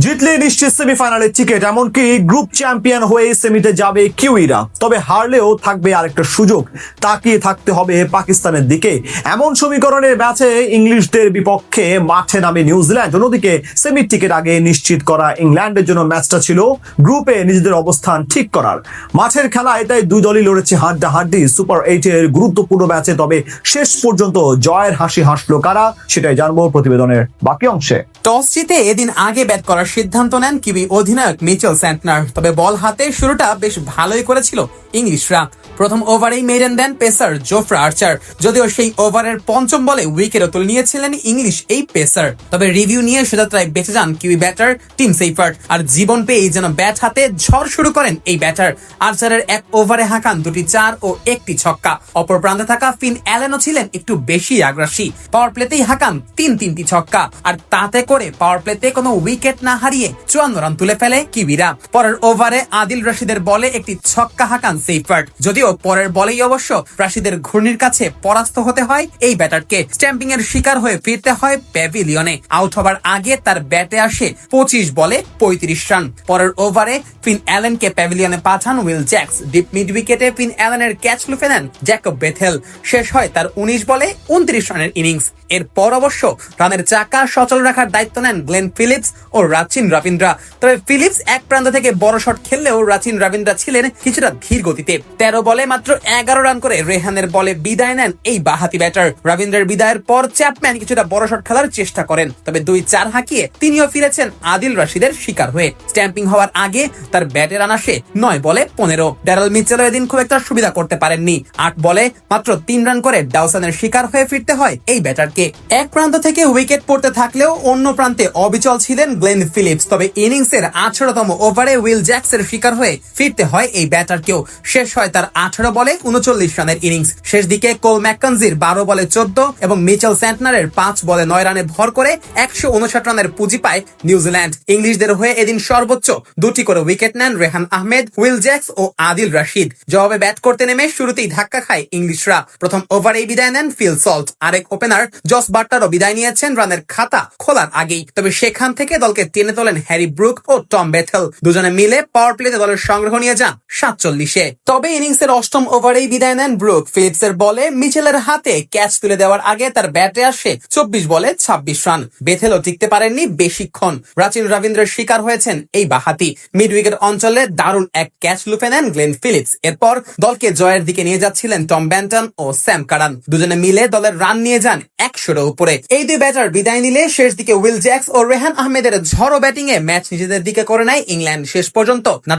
জিতলে নিশ্চিত সেমিফাইনালের টিকিট, এমনকি গ্রুপ চ্যাম্পিয়ন হয়ে সেমিতে যাবে কিউইরা। তবে হারলেও থাকবে আরেকটা সুযোগ, তাকিয়ে থাকতে হবে পাকিস্তানের দিকে। এমন সমীকরণের ম্যাচে ইংলিশদের বিপক্ষে মাঠে নামে নিউজিল্যান্ড। অন্যদিকে সেমির টিকিট আগে নিশ্চিত করা ইংল্যান্ডের জন্য ম্যাচটা ছিল গ্রুপে নিজেদের অবস্থান ঠিক করার মাঠের খেলা। এটাই দুই দলই লড়েছে হাড্ডাহাড্ডি সুপার 8-এর গুরুত্বপূর্ণ ম্যাচে। তবে শেষ পর্যন্ত জয়ের হাসি হাসলো কারা, সেটাই জানবো প্রতিবেদনের বাকি অংশে। টস জিতে এদিন আগে ব্যাট করার সিদ্ধান্ত নেন কিউই অধিনায়ক মিচেল স্যান্টনার। তবে বল হাতে শুরুটা বেশ ভালোই করেছিল ইংলিশরা। প্রথম ওভারেই মেডেন দেন পেসার জোফরা আর্চার। যদিও সেই ওভারের পঞ্চম বলে উইকেটও তুলে নিয়েছিলেন ইংলিশ এই পেসার। তবে রিভিউ নিয়ে সুযাত্রায় বেঁচে যান কিউই ব্যাটার টিম সেইফার্ট। আর জীবন পেয়েই যেন ব্যাট হাতে ঝড় শুরু করেন এই ব্যাটার। আর্চারের এক ওভারে হাঁকান 2টি 4 ও 1টি ছক্কা। অপর প্রান্তে থাকা ফিন অ্যালেনও ছিলেন একটু বেশি আগ্রাসী। পাওয়ার প্লেতেই হাঁকান 3টি ছক্কা। আর তাতে করে পাওয়ার প্লেতে কোনো উইকেট না হারিয়ে 54 রান তুলে ফেলে কিউইরা। পরের ওভারে আদিল রশিদের বলে একটি ছক্কা হাঁকান সেইফার্ট। যদিও পরের বলেই অবশ্য রাশিদের ঘূর্ণির কাছে পরাস্ত হতে হয় এই ব্যাটারকে। স্ট্যাম্পিং এর শিকার হয়ে ফিরতে হয় প্যাভিলিয়নে। আউট হবার আগে তার ব্যাটে আসে 25 বলে 35 রান। পরের ওভারে ফিন অ্যালেনকে প্যাভিলিয়নে পাঠান উইল জ্যাক্স। ডিপ মিড উইকেটে ফিন অ্যালেনের ক্যাচ লুফে নেন জ্যাকব বেথেল। শেষ হয় তার 19 বলে 29 রানের ইনিংস। এরপর অবশ্য রানের চাকা সচল রাখার দায়িত্ব নেন গ্লেন ফিলিপস ও রাচিন রবীন্দ্রা। তবে ফিলিপস এক প্রান্ত থেকে বড় শট খেললেও রাচিন রবীন্দ্রা ছিলেন কিছুটা ধীর গতিতে। 13 বলে মাত্র 11 রান করে রেহানের বলে বিদায় নেন এই বাহাতি ব্যাটার। রবীন্দ্রার বিদায়ের পর চ্যাপম্যান কিছুটা বড় শট খেলার চেষ্টা করেন। তবে 2-4 হাঁকিয়ে তিনিও ফিরেছেন আদিল রশিদের শিকার হয়ে। স্ট্যাম্পিং হওয়ার আগে তার ব্যাটে রান আসে 9 বলে 15। ড্যারেল মিচেলও এদিন খুব একটা সুবিধা করতে পারেননি। 8 বলে মাত্র 3 রান করে ডাউসনের শিকার হয়ে ফিরতে হয় এই ব্যাটারকে। এক প্রান্ত থেকে উইকেট পড়তে থাকলেও অন্য প্রান্তে অবিচল ছিলেন গ্লেন ফিলিপস। তবে ইনিংসের 18তম ওভারে উইল জ্যাক্সের শিকার হয়ে ফিরতে হয় এই ব্যাটারকেও। শেষ হয় তার 18 বলে 39 রানের ইনিংস। শেষ দিকে কোল ম্যাককেনজির 12 বলে 14 এবং মিচেল স্যান্টনারের 5 বলে 9 রানে ভর করে 159 রানের পুঁজি পায় নিউজিল্যান্ড। ইংলিশদের হয়ে এদিন সর্বোচ্চ 2টি করে উইকেট নেন রেহান আহমেদ, উইল জ্যাক্স ও আদিল রশিদ। জবাবে ব্যাট করতে নেমে শুরুতেই ধাক্কা খায় ইংলিশরা। প্রথম ওভারেই বিদায় নেন ফিল সল্ট। আরেক ওপেনার জস বাটলারও বিদায় নিয়েছেন রানের খাতা খোলার আগেই। তবে সেখান থেকে দলকে টেনে তোলেন হ্যারি ব্রুক ও টম বেথেল। দুজনে মিলে পাওয়ার প্লেতে দলের সংগ্রহ নিয়ে যান 47-এ। তবে ইনিংসের 8ম ওভারেই বিদায় নেন ব্রুক। ফিলিপসের বলে মিচেলের হাতে ক্যাচ তুলে দেওয়ার আগে তার ব্যাটে আসে 24 বলে 26 রান। বেথেলও টিকতে পারেননি বেশিক্ষণ। রাচিন রবীন্দ্রের শিকার হয়েছেন এই বাহাতি। মিড উইকেট অঞ্চলে দারুণ এক ক্যাচ লুফে নেন গ্লেন ফিলিপস। এরপর দলকে জয়ের দিকে নিয়ে যাচ্ছিলেন টম ব্যান্টন ও স্যাম কারান। দুজনে মিলে দলের রান নিয়ে যান 100-এর উপরে। এই দুই ব্যাটার বিদায় নিলে শেষ দিকে উইল জ্যাক্স ও রেহান আহমেদের ঝড়ো ব্যাটিং এ ম্যাচ নিজেদের দিকে করে নেয় ইংল্যান্ড। শেষ পর্যন্ত